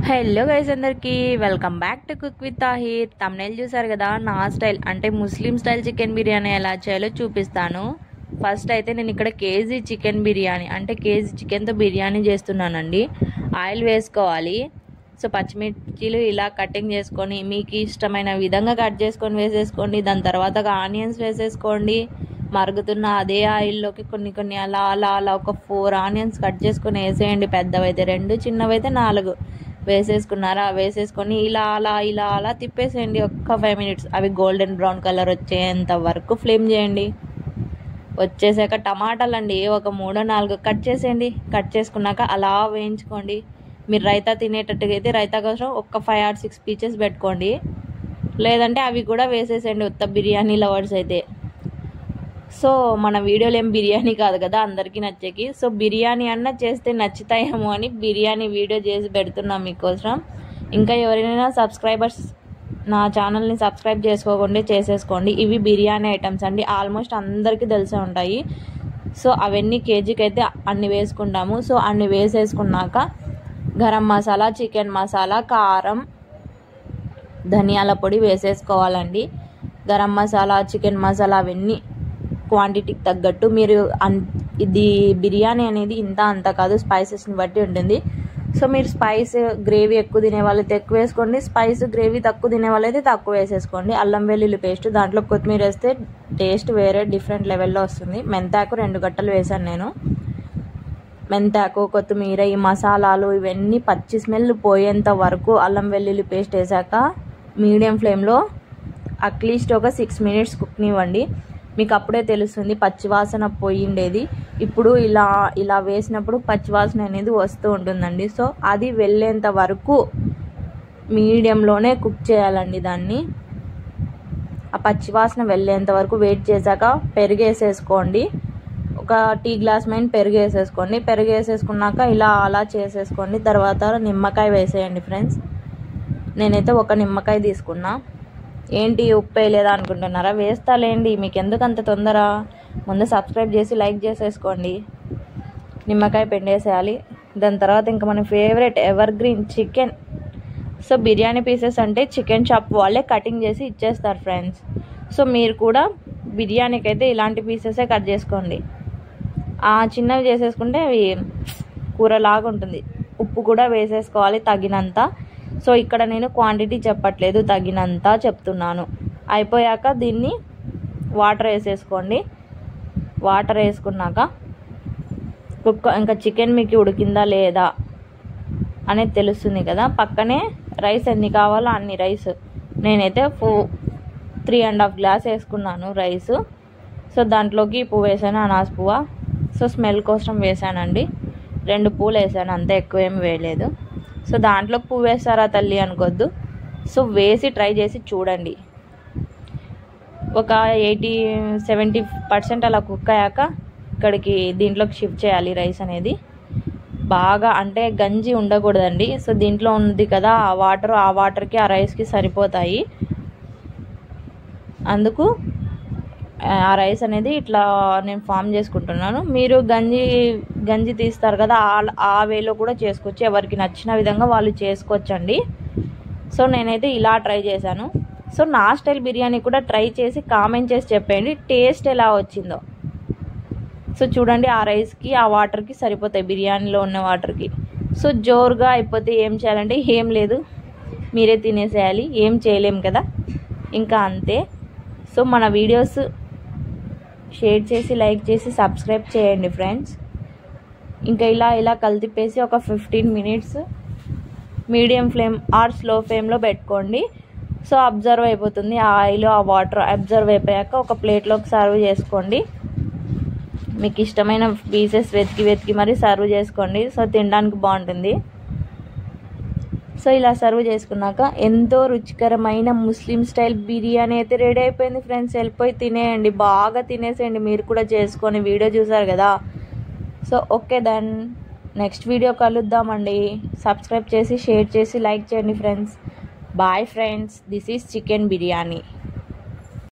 Hello guys, అందరికి welcome back to cook with Tahir. Thumbnail చూసారు కదా, నా స్టైల్ అంటే ముస్లిం స్టైల్ చికెన్ బిర్యానీ ఎలా చేయాలో చూపిస్తాను. ఫస్ట్ అయితే నేను ఇక్కడ కేజీ చికెన్ బిర్యానీ అంటే కేజీ చికెన్తో బిర్యానీ చేస్తున్నానండి. ఆయిల్ వేసుకోవాలి. సో పచ్చిమిర్చీలు ఇలా కటింగ్ చేసుకొని మీకు ఇష్టమైన విధంగా కట్ చేసుకొని వేసేసుకోండి. దాని తర్వాత ఆనియన్స్ వేసేసుకోండి. మరుగుతున్న అదే ఆయిల్లోకి కొన్ని అలా అలా అలా ఒక 4 ఆనియన్స్ కట్ చేసుకొని వేసేయండి. పెద్దవైతే 2, చిన్నవైతే 4 వేసేసుకున్నారా? వేసేసుకొని ఇలా అలా తిప్పేసేయండి. ఒక్క 5 మినిట్స్ అవి గోల్డెన్ బ్రౌన్ కలర్ వచ్చేంత వరకు ఫ్లేమ్ చేయండి. వచ్చేసాక టమాటాలు అండి ఒక 3-4 కట్ చేసేయండి. కట్ చేసుకున్నాక అలా వేయించుకోండి. మీరు రైతా తినేటట్టుగా అయితే రైతా కోసం ఒక 5 or 6 పీసెస్ పెట్టుకోండి. లేదంటే అవి కూడా వేసేసేయండి ఉత్త బిర్యానీ లవర్స్ అయితే. సో మన వీడియోలు ఏం బిర్యానీ కాదు కదా అందరికీ నచ్చేకి. సో బిర్యానీ అన్న చేస్తే నచ్చుతాయేమో అని బిర్యానీ వీడియో చేసి పెడుతున్నాం మీకోసం. ఇంకా ఎవరైనా సబ్స్క్రైబర్స్ నా ఛానల్ని సబ్స్క్రైబ్ చేసుకోకుండా చేసేసుకోండి. ఇవి బిర్యానీ ఐటమ్స్ అండి, ఆల్మోస్ట్ అందరికీ తెలిసే ఉంటాయి. సో అవన్నీ కేజీకి అయితే అన్ని వేసుకుంటాము. సో అన్ని వేసేసుకున్నాక గరం మసాలా, చికెన్ మసాలా, కారం, ధనియాల పొడి వేసేసుకోవాలండి. గరం మసాలా, చికెన్ మసాలా అవన్నీ క్వాంటిటీకి తగ్గట్టు. మీరు ఇది బిర్యానీ అనేది ఇంత అంత కాదు, స్పైసెస్ని బట్టి ఉంటుంది. సో మీరు స్పైస్ గ్రేవీ ఎక్కువ తినే వాళ్ళైతే ఎక్కువ వేసుకోండి, స్పైస్ గ్రేవీ తక్కువ తినే వాళ్ళైతే తక్కువ వేసేసుకోండి. అల్లం వెల్లుల్లి పేస్ట్, దాంట్లో కొత్తిమీర వేస్తే టేస్ట్ వేరే డిఫరెంట్ లెవెల్లో వస్తుంది. మెంతాకు 2 గట్టలు వేసాను నేను. మెంతాకు, కొత్తిమీర, ఈ మసాలాలు ఇవన్నీ పచ్చి స్మెల్ పోయేంత వరకు అల్లం వెల్లుల్లి పేస్ట్ వేసాక మీడియం ఫ్లేమ్లో అట్లీస్ట్ ఒక 6 మినిట్స్ కుక్నివ్వండి. మీకు అప్పుడే తెలుస్తుంది పచ్చివాసన పోయిండేది. ఇప్పుడు ఇలా వేసినప్పుడు పచ్చివాసన అనేది వస్తూ ఉంటుందండి. సో అది వెళ్ళేంత వరకు మీడియంలోనే కుక్ చేయాలండి. దాన్ని ఆ పచ్చివాసన వెళ్ళేంత వరకు వెయిట్ చేశాక పెరుగేసేసుకోండి. ఒక టీ గ్లాస్ మైన పెరుగేసేసుకోండి. పెరుగేసేసుకున్నాక ఇలా అలా చేసేసుకోండి. తర్వాత నిమ్మకాయ వేసేయండి ఫ్రెండ్స్. నేనైతే ఒక నిమ్మకాయ తీసుకున్నా. ఏంటి ఉప్పు వేయలేదా అనుకుంటున్నారా? వేస్తాలేండి, మీకు ఎందుకు అంత తొందర. ముందు సబ్స్క్రైబ్ చేసి లైక్ చేసేసుకోండి. నిమ్మకాయ పిండేసేయాలి. దాని తర్వాత ఇంకా మన favourite ever green chicken. So biryani pieces అంటే చికెన్ షాప్ వాళ్ళే కటింగ్ చేసి ఇచ్చేస్తారు ఫ్రెండ్స్. సో మీరు కూడా బిర్యానీకి అయితే ఇలాంటి పీసెసే కట్ చేసుకోండి. చిన్నవి చేసేసుకుంటే అవి కూరలాగా ఉంటుంది. ఉప్పు కూడా వేసేసుకోవాలి తగినంత. సో ఇక్కడ నేను క్వాంటిటీ చెప్పట్లేదు, తగినంత చెప్తున్నాను. అయిపోయాక దీన్ని వాటర్ వేసేసుకోండి. వాటర్ వేసుకున్నాక ఇంకా చికెన్ మీకు ఉడికిందా లేదా అనేది తెలుస్తుంది కదా. పక్కనే రైస్ ఎన్ని కావాలో అన్ని రైస్ నేనైతే 3.5 గ్లాస్ వేసుకున్నాను రైస్. సో దాంట్లోకి పువ్వు వేసాను, అనాస పువ్వు. సో స్మెల్ కోసం వేసానండి. 2 పూలు వేసాను అంతే, ఎక్కువ ఏం వేయలేదు. సో దాంట్లో పువ్వు వేస్తారా తల్లి అనుకోద్దు. సో వేసి ట్రై చేసి చూడండి. ఒక 80-70% అలా కుక్ అయ్యాక ఇక్కడికి దీంట్లోకి షిఫ్ట్ చేయాలి రైస్ అనేది. బాగా అంటే గంజి ఉండకూడదండి. సో దీంట్లో ఉంది కదా ఆ వాటర్కి ఆ రైస్కి సరిపోతాయి. అందుకు ఆ రైస్ అనేది ఇట్లా నేను ఫామ్ చేసుకుంటున్నాను. మీరు గంజి తీస్తారు కదా, ఆ వేలో కూడా చేసుకోవచ్చు. ఎవరికి నచ్చిన విధంగా వాళ్ళు చేసుకోవచ్చండి. సో నేనైతే ఇలా ట్రై చేశాను. సో నా స్టైల్ బిర్యానీ కూడా ట్రై చేసి కామెంట్ చేసి చెప్పండి టేస్ట్ ఎలా వచ్చిందో. సో చూడండి, ఆ రైస్కి ఆ వాటర్కి సరిపోతాయి, బిర్యానీలో ఉన్న వాటర్కి. సో జోరుగా అయిపోతే ఏం చేయాలంటే ఏం లేదు, మీరే తినేసేయాలి, ఏం చేయలేం కదా, ఇంకా అంతే. సో మన వీడియోస్ షేర్ చేసి లైక్ చేసి సబ్స్క్రైబ్ చేయండి ఫ్రెండ్స్. ఇంకా ఇలా కలిపేసి ఒక 15 minutes medium flame or slow ఫ్లేమ్లో పెట్టుకోండి. సో అబ్జర్వ్ అయిపోతుంది ఆ ఆయిల్ ఆ వాటర్ అబ్జర్వ్ అయిపోయాక ఒక ప్లేట్లోకి సర్వ్ చేసుకోండి. మీకు ఇష్టమైన పీసెస్ వెతికి మరి సర్వ్ చేసుకోండి. సో తినడానికి బాగుంటుంది. సో ఇలా సర్వ్ చేసుకున్నాక ఎంతో రుచికరమైన ముస్లిం స్టైల్ బిర్యానీ అయితే రెడీ అయిపోయింది ఫ్రెండ్స్. వెళ్ళిపోయి తినేయండి, బాగా తినేసేయండి. మీరు కూడా చేసుకొని వీడియో చూసారు కదా. So okay then next video కలుద్దామండి. సబ్స్క్రైబ్ చేసి షేర్ చేసి లైక్ చేయండి friends. Bye friends, this is chicken biryani.